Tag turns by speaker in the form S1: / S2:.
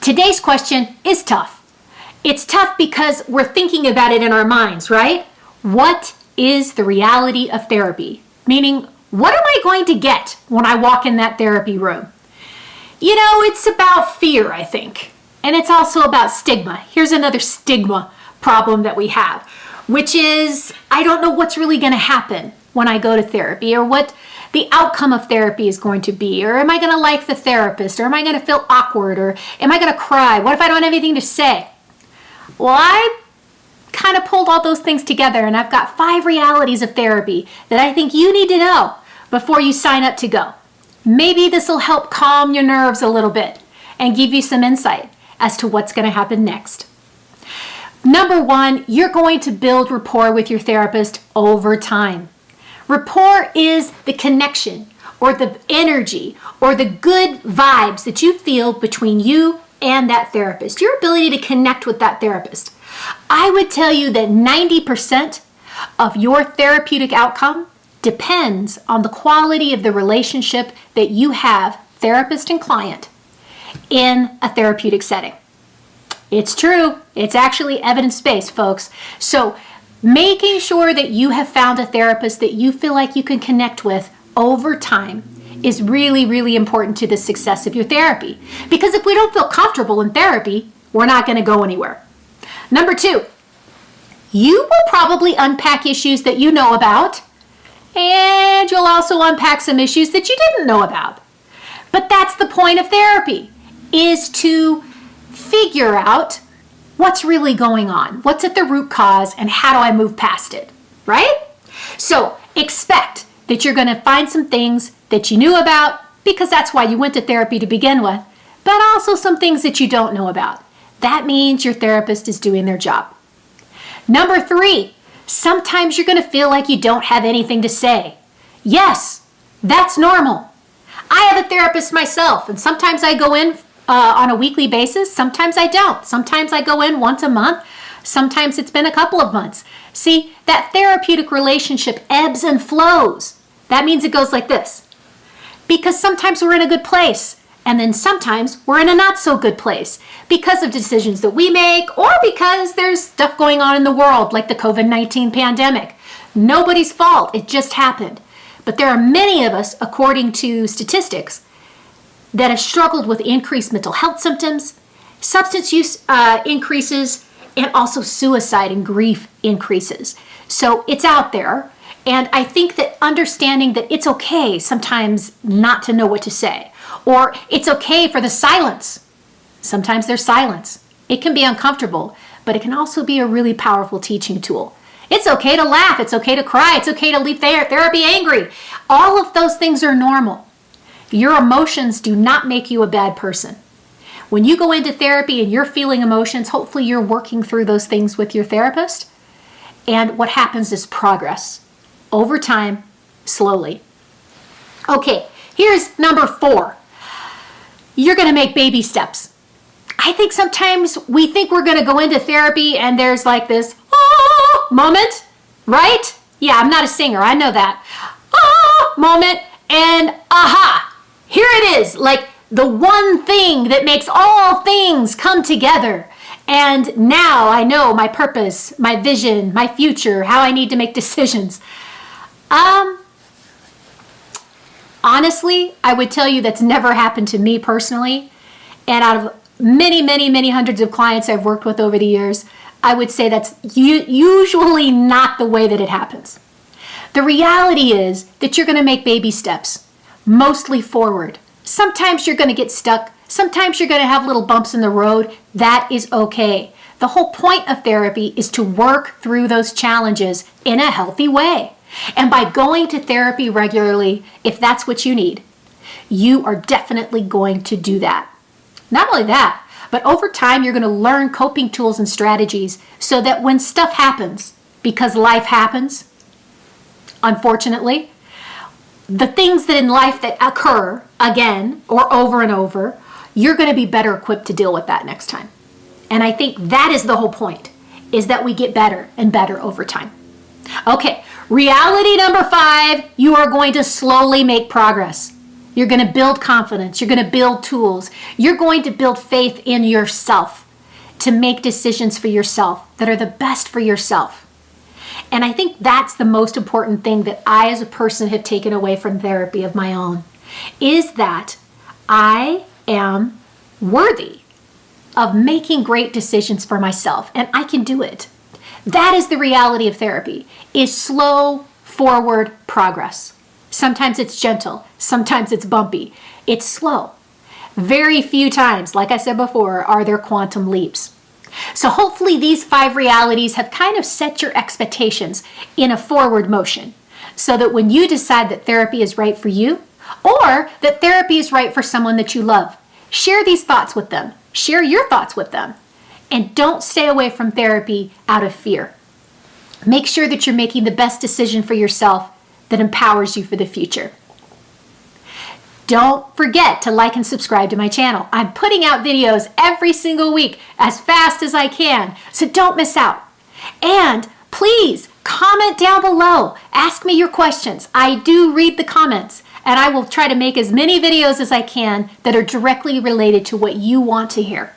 S1: Today's question is tough. It's tough because we're thinking about it in our minds, right? What is the reality of therapy? Meaning, what am I going to get when I walk in that therapy room? You know, it's about fear, I think. And it's also about stigma. Here's another stigma problem that we have, which is I don't know what's really going to happen when I go to therapy, or what the outcome of therapy is going to be, or am I going to like the therapist, or am I going to feel awkward, or am I going to cry? What if I don't have anything to say? Well, I kind of pulled all those things together, and I've got 5 realities of therapy that I think you need to know before you sign up to go. Maybe this will help calm your nerves a little bit and give you some insight as to what's going to happen next. Number 1, you're going to build rapport with your therapist over time. Rapport is the connection or the energy or the good vibes that you feel between you and that therapist, your ability to connect with that therapist. I would tell you that 90% of your therapeutic outcome depends on the quality of the relationship that you have, therapist and client, in a therapeutic setting. It's true. It's actually evidence-based, folks. So making sure that you have found a therapist that you feel like you can connect with over time is really, really important to the success of your therapy. Because if we don't feel comfortable in therapy, we're not going to go anywhere. Number 2, you will probably unpack issues that you know about, and you'll also unpack some issues that you didn't know about. But that's the point of therapy, is to figure out what's really going on, what's at the root cause, and how do I move past it, right? So expect that you're going to find some things that you knew about, because that's why you went to therapy to begin with, but also some things that you don't know about. That means your therapist is doing their job. Number 3, sometimes you're going to feel like you don't have anything to say. Yes, that's normal. I have a therapist myself, and sometimes I go in on a weekly basis. Sometimes I don't. Sometimes I go in once a month. Sometimes it's been a couple of months. See, that therapeutic relationship ebbs and flows. That means it goes like this. Because sometimes we're in a good place, and then sometimes we're in a not so good place because of decisions that we make, or because there's stuff going on in the world like the COVID-19 pandemic. Nobody's fault. It just happened. But there are many of us, according to statistics, that have struggled with increased mental health symptoms, substance use increases, and also suicide and grief increases. So it's out there. And I think that understanding that it's okay sometimes not to know what to say, or it's okay for the silence. Sometimes there's silence. It can be uncomfortable, but it can also be a really powerful teaching tool. It's okay to laugh. It's okay to cry. It's okay to leave therapy angry. All of those things are normal. Your emotions do not make you a bad person. When you go into therapy and you're feeling emotions, hopefully you're working through those things with your therapist. And what happens is progress. Over time, slowly. Okay, here's number 4. You're going to make baby steps. I think sometimes we think we're going to go into therapy and there's like this moment, right? Yeah, I'm not a singer. I know that. Moment, and aha, here it is. Like the one thing that makes all things come together. And now I know my purpose, my vision, my future, how I need to make decisions. Honestly, I would tell you that's never happened to me personally. And out of many, many, many hundreds of clients I've worked with over the years, I would say that's usually not the way that it happens. The reality is that you're going to make baby steps, mostly forward. Sometimes you're going to get stuck. Sometimes you're going to have little bumps in the road. That is okay. The whole point of therapy is to work through those challenges in a healthy way. And by going to therapy regularly, if that's what you need, you are definitely going to do that. Not only that, but over time, you're going to learn coping tools and strategies so that when stuff happens, because life happens, unfortunately, the things that in life that occur again or over and over, you're going to be better equipped to deal with that next time. And I think that is the whole point, is that we get better and better over time. Okay, reality number 5, you are going to slowly make progress. You're going to build confidence. You're going to build tools. You're going to build faith in yourself to make decisions for yourself that are the best for yourself. And I think that's the most important thing that I as a person have taken away from therapy of my own, is that I am worthy of making great decisions for myself, and I can do it. That is the reality of therapy, is slow forward progress. Sometimes it's gentle, sometimes it's bumpy. It's slow. Very few times, like I said before, are there quantum leaps. So hopefully these 5 realities have kind of set your expectations in a forward motion, so that when you decide that therapy is right for you, or that therapy is right for someone that you love, share these thoughts with them. Share your thoughts with them. And don't stay away from therapy out of fear. Make sure that you're making the best decision for yourself that empowers you for the future. Don't forget to like and subscribe to my channel. I'm putting out videos every single week as fast as I can, so don't miss out. And please comment down below. Ask me your questions. I do read the comments, and I will try to make as many videos as I can that are directly related to what you want to hear.